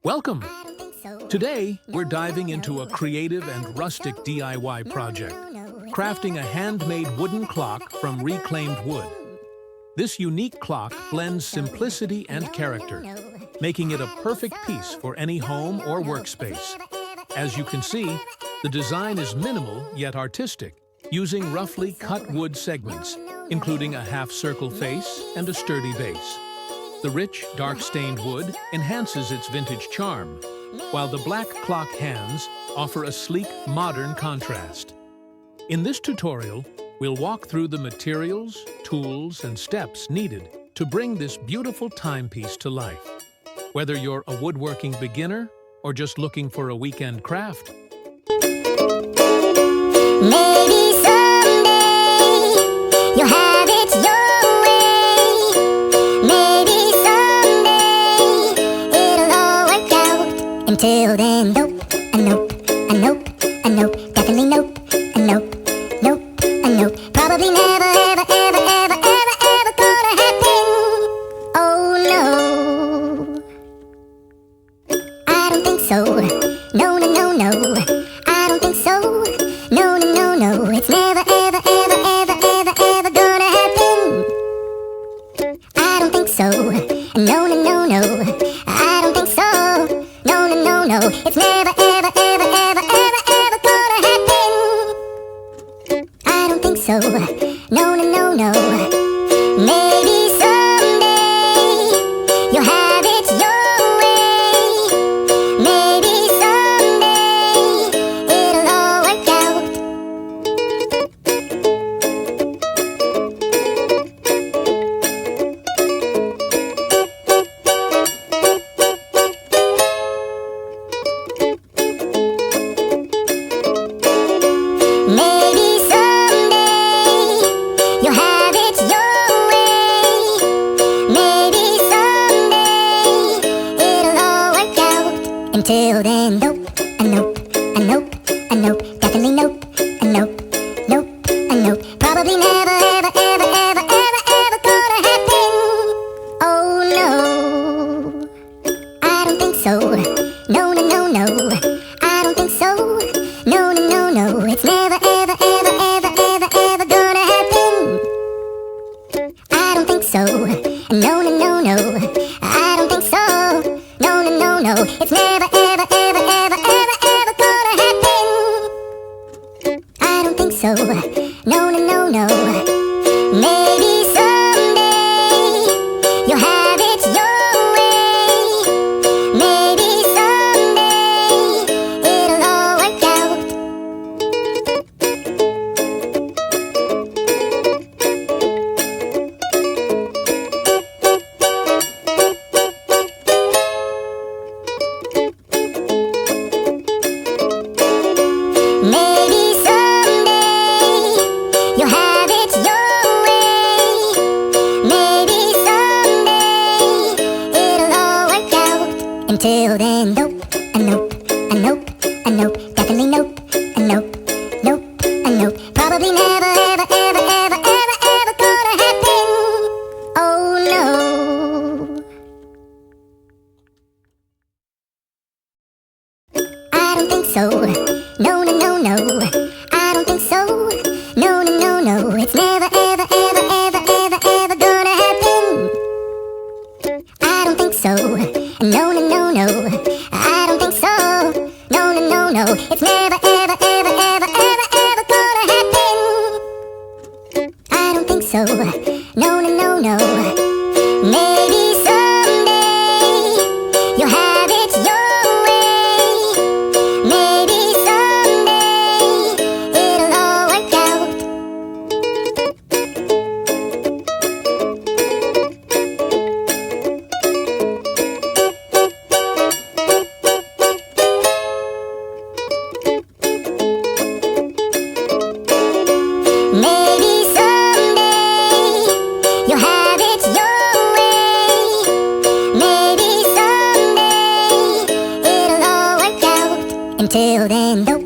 Welcome! Today, we're diving into a creative and rustic DIY project, crafting a handmade wooden clock from reclaimed wood. This unique clock blends simplicity and character, making it a perfect piece for any home or workspace. As you can see, the design is minimal yet artistic, using roughly cut wood segments, including a half-circle face and a sturdy base. The rich, dark-stained wood enhances its vintage charm, while the black clock hands offer a sleek, modern contrast. In this tutorial, we'll walk through the materials, tools, and steps needed to bring this beautiful timepiece to life. Whether you're a woodworking beginner or just looking for a weekend craft, maybe someday you'll have it your way. Maybe someday it'll all work out. Until then, nope, definitely nope, probably never, ever gonna happen. Oh no, I don't think so. No, I don't think so. No, it's never, ever gonna happen. I don't think so. No, I don't think so. No, it's never, ever gonna happen. I don't think so. No. Maybe someday you'll have it your way. Maybe someday it'll all work out. Maybe someday you'll have it your way. Maybe someday it'll all work out. Until then, nope, definitely nope, probably never, ever gonna happen. Oh no, I don't think so. No, I don't think so. No, it's never, ever gonna happen. I don't think so. No, I don't think so. No, it's never, ever gonna happen. I don't think so. No. Maybe someday you'll have it your way. Maybe someday it'll all work out. Maybe someday you'll have it your way. Maybe someday it'll all work out. Until then, nope, definitely nope, probably never, ever gonna happen. Oh no, I don't think so. No, I don't think so. No, it's never, ever gonna happen. I don't think so. No, I don't think so. No, it's never, ever gonna happen. I don't think so. No. Maybe someday you'll have it your way. Maybe someday it'll all work out. Maybe someday you'll have it your way. Maybe someday it'll all work out. Until then, nope.